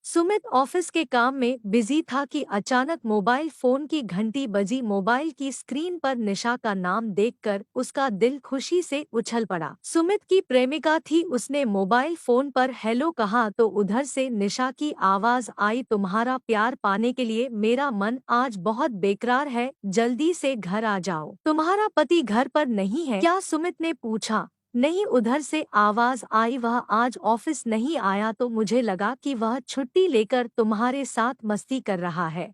Sumit office के काम में बिजी था कि अचानक मोबाइल फोन की घंटी बजी। मोबाइल की स्क्रीन पर निशा का नाम देखकर उसका दिल खुशी से उछल पड़ा। सुमित की प्रेमिका थी। उसने मोबाइल फोन पर हेलो कहा तो उधर से निशा की आवाज आई, तुम्हारा प्यार पाने के लिए मेरा मन आज बहुत बेकरार है, जल्दी से घर आ जाओ। तुम्हारा पति घर पर नहीं है क्या? सुमित ने पूछा। नहीं, उधर से आवाज आई, वह आज ऑफिस नहीं आया तो मुझे लगा कि वह छुट्टी लेकर तुम्हारे साथ मस्ती कर रहा है।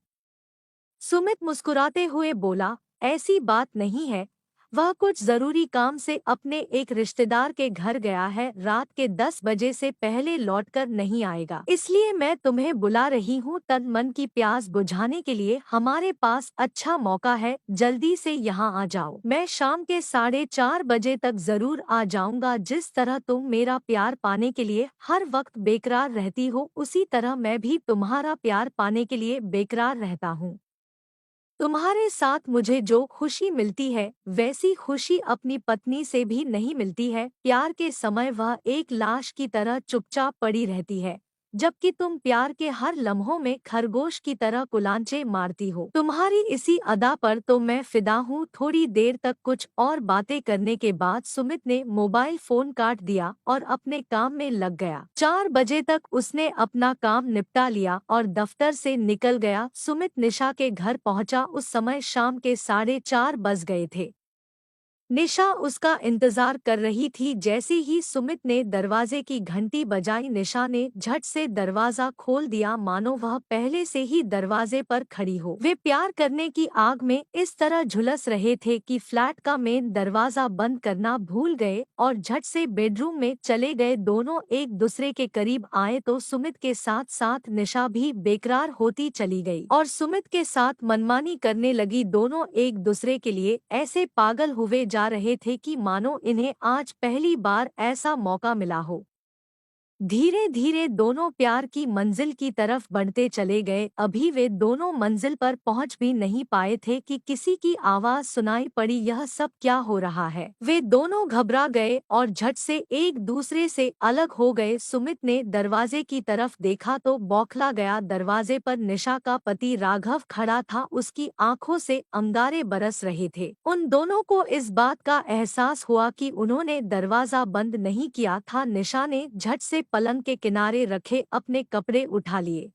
सुमित मुस्कुराते हुए बोला, ऐसी बात नहीं है, वह कुछ जरूरी काम से अपने एक रिश्तेदार के घर गया है। रात के 10 बजे से पहले लौटकर नहीं आएगा, इसलिए मैं तुम्हें बुला रही हूँ। तन मन की प्यास बुझाने के लिए हमारे पास अच्छा मौका है, जल्दी से यहाँ आ जाओ। मैं शाम के 4:30 बजे तक जरूर आ जाऊंगा। जिस तरह तुम मेरा प्यार पाने के लिए हर वक्त बेकरार रहती हो, उसी तरह मैं भी तुम्हारा प्यार पाने के लिए बेकरार रहता हूँ। तुम्हारे साथ मुझे जो खुशी मिलती है वैसी खुशी अपनी पत्नी से भी नहीं मिलती है। प्यार के समय वह एक लाश की तरह चुपचाप पड़ी रहती है, जबकि तुम प्यार के हर लम्हों में खरगोश की तरह कुलांचे मारती हो। तुम्हारी इसी अदा पर तो मैं फिदा हूँ। थोड़ी देर तक कुछ और बातें करने के बाद सुमित ने मोबाइल फोन काट दिया और अपने काम में लग गया। 4 बजे तक उसने अपना काम निपटा लिया और दफ्तर से निकल गया। सुमित निशा के घर पहुंचा। उस समय शाम के 4:30 बज गए थे। निशा उसका इंतजार कर रही थी। जैसे ही सुमित ने दरवाजे की घंटी बजाई, निशा ने झट से दरवाजा खोल दिया, मानो वह पहले से ही दरवाजे पर खड़ी हो। वे प्यार करने की आग में इस तरह झुलस रहे थे कि फ्लैट का मेन दरवाजा बंद करना भूल गए और झट से बेडरूम में चले गए। दोनों एक दूसरे के करीब आए तो सुमित के साथ साथ निशा भी बेकरार होती चली गई और सुमित के साथ मनमानी करने लगी। दोनों एक दूसरे के लिए ऐसे पागल हुए जा रहे थे कि मानो इन्हें आज पहली बार ऐसा मौका मिला हो। धीरे धीरे दोनों प्यार की मंजिल की तरफ बढ़ते चले गए। अभी वे दोनों मंजिल पर पहुंच भी नहीं पाए थे कि किसी की आवाज सुनाई पड़ी, यह सब क्या हो रहा है? वे दोनों घबरा गए और झट से एक दूसरे से अलग हो गए। सुमित ने दरवाजे की तरफ देखा तो बौखला गया। दरवाजे पर निशा का पति राघव खड़ा था, उसकी आंखों से अंगारे बरस रहे थे। उन दोनों को इस बात का एहसास हुआ कि उन्होंने दरवाजा बंद नहीं किया था। निशा ने झट से पलंग के किनारे रखे अपने कपड़े उठा लिए।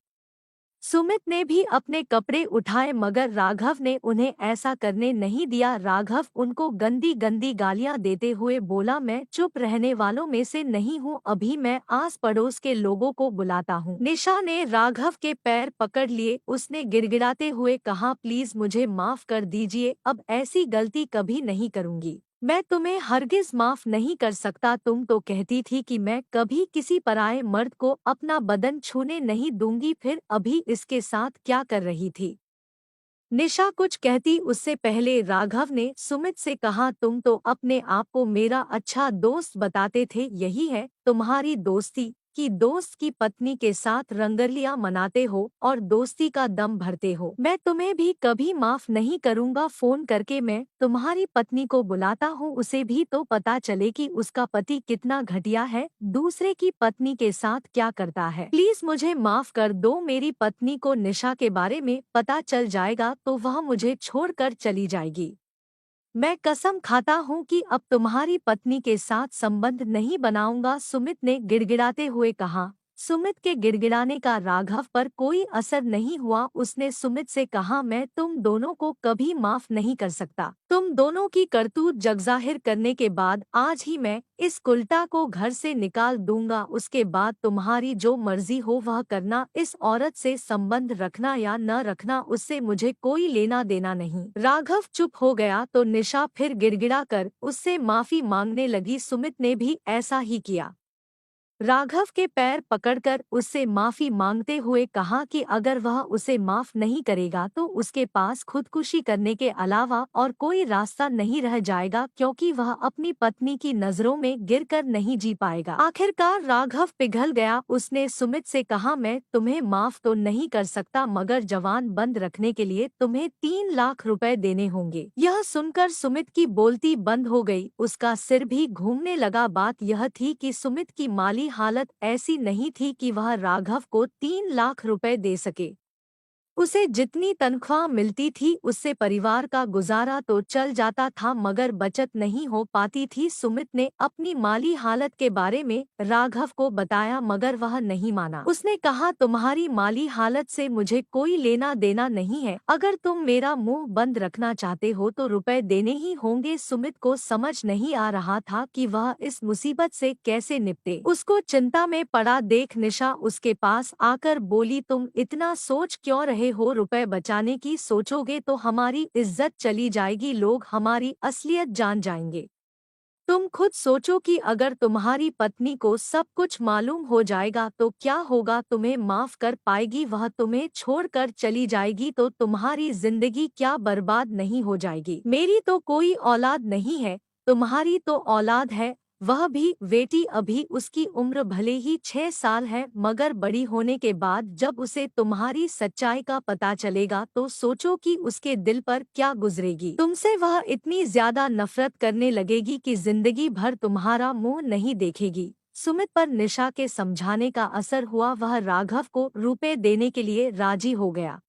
सुमित ने भी अपने कपड़े उठाए, मगर राघव ने उन्हें ऐसा करने नहीं दिया। राघव उनको गंदी गंदी गालियां देते हुए बोला, मैं चुप रहने वालों में से नहीं हूँ, अभी मैं आस पड़ोस के लोगों को बुलाता हूँ। निशा ने राघव के पैर पकड़ लिए। उसने गिड़गिड़ाते हुए कहा, प्लीज मुझे माफ कर दीजिए, अब ऐसी गलती कभी नहीं करूँगी। मैं तुम्हें हरगिज माफ नहीं कर सकता। तुम तो कहती थी कि मैं कभी किसी पराये मर्द को अपना बदन छूने नहीं दूंगी, फिर अभी इसके साथ क्या कर रही थी? निशा कुछ कहती उससे पहले राघव ने सुमित से कहा, तुम तो अपने आप को मेरा अच्छा दोस्त बताते थे, यही है तुम्हारी दोस्ती कि दोस्त की पत्नी के साथ रंगरलियां मनाते हो और दोस्ती का दम भरते हो। मैं तुम्हें भी कभी माफ नहीं करूंगा। फोन करके मैं तुम्हारी पत्नी को बुलाता हूँ, उसे भी तो पता चले कि उसका पति कितना घटिया है, दूसरे की पत्नी के साथ क्या करता है। प्लीज मुझे माफ कर दो। मेरी पत्नी को निशा के बारे में पता चल जाएगा तो वह मुझे छोड़कर चली जाएगी। मैं कसम खाता हूँ कि अब तुम्हारी पत्नी के साथ संबंध नहीं बनाऊंगा, सुमित ने गिड़गिड़ाते हुए कहा। सुमित के गिड़गिड़ाने का राघव पर कोई असर नहीं हुआ। उसने सुमित से कहा, मैं तुम दोनों को कभी माफ नहीं कर सकता। तुम दोनों की करतूत जगजाहिर करने के बाद आज ही मैं इस कुल्टा को घर से निकाल दूंगा। उसके बाद तुम्हारी जो मर्जी हो वह करना। इस औरत से संबंध रखना या न रखना, उससे मुझे कोई लेना देना नहीं। राघव चुप हो गया तो निशा फिर गिड़गिड़ा कर उससे माफी मांगने लगी। सुमित ने भी ऐसा ही किया। राघव के पैर पकड़कर उससे माफी मांगते हुए कहा कि अगर वह उसे माफ नहीं करेगा तो उसके पास खुदकुशी करने के अलावा और कोई रास्ता नहीं रह जाएगा, क्योंकि वह अपनी पत्नी की नजरों में गिरकर नहीं जी पाएगा। आखिरकार राघव पिघल गया। उसने सुमित से कहा, मैं तुम्हें माफ तो नहीं कर सकता, मगर जवान बंद रखने के लिए तुम्हें 3 लाख रुपए देने होंगे। यह सुनकर सुमित की बोलती बंद हो गई, उसका सिर भी घूमने लगा। बात यह थी कि सुमित की माली हालत ऐसी नहीं थी कि वह राघव को 3 लाख रुपए दे सके। उसे जितनी तनख्वाह मिलती थी उससे परिवार का गुजारा तो चल जाता था, मगर बचत नहीं हो पाती थी। सुमित ने अपनी माली हालत के बारे में राघव को बताया, मगर वह नहीं माना। उसने कहा, तुम्हारी माली हालत से मुझे कोई लेना देना नहीं है। अगर तुम मेरा मुंह बंद रखना चाहते हो तो रुपए देने ही होंगे। सुमित को समझ नहीं आ रहा था कि वह इस मुसीबत से कैसे निपटे। उसको चिंता में पड़ा देख निशा उसके पास आकर बोली, तुम इतना सोच क्यों रहे हो? रुपए बचाने की सोचोगे तो हमारी इज्जत चली जाएगी, लोग हमारी असलियत जान जाएंगे। तुम खुद सोचो कि अगर तुम्हारी पत्नी को सब कुछ मालूम हो जाएगा तो क्या होगा? तुम्हें माफ कर पाएगी? वह तुम्हें छोड़कर चली जाएगी तो तुम्हारी जिंदगी क्या बर्बाद नहीं हो जाएगी? मेरी तो कोई औलाद नहीं है, तुम्हारी तो औलाद है, वह भी बेटी। अभी उसकी उम्र भले ही 6 साल है, मगर बड़ी होने के बाद जब उसे तुम्हारी सच्चाई का पता चलेगा तो सोचो कि उसके दिल पर क्या गुजरेगी। तुमसे वह इतनी ज्यादा नफरत करने लगेगी कि जिंदगी भर तुम्हारा मुंह नहीं देखेगी। सुमित पर निशा के समझाने का असर हुआ, वह राघव को रुपए देने के लिए राजी हो गया,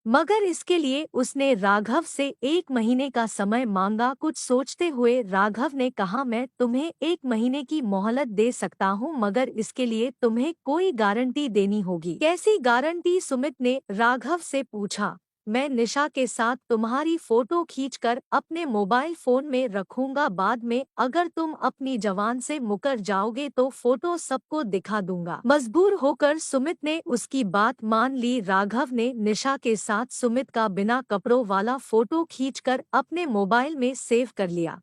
मगर इसके लिए उसने राघव से 1 महीने का समय मांगा। कुछ सोचते हुए राघव ने कहा, मैं तुम्हें 1 महीने की मोहलत दे सकता हूँ, मगर इसके लिए तुम्हें कोई गारंटी देनी होगी। कैसी गारंटी? सुमित ने राघव से पूछा। मैं निशा के साथ तुम्हारी फोटो खींचकर अपने मोबाइल फोन में रखूंगा, बाद में अगर तुम अपनी जवान से मुकर जाओगे तो फोटो सबको दिखा दूंगा। मजबूर होकर सुमित ने उसकी बात मान ली। राघव ने निशा के साथ सुमित का बिना कपड़ों वाला फोटो खींचकर अपने मोबाइल में सेव कर लिया।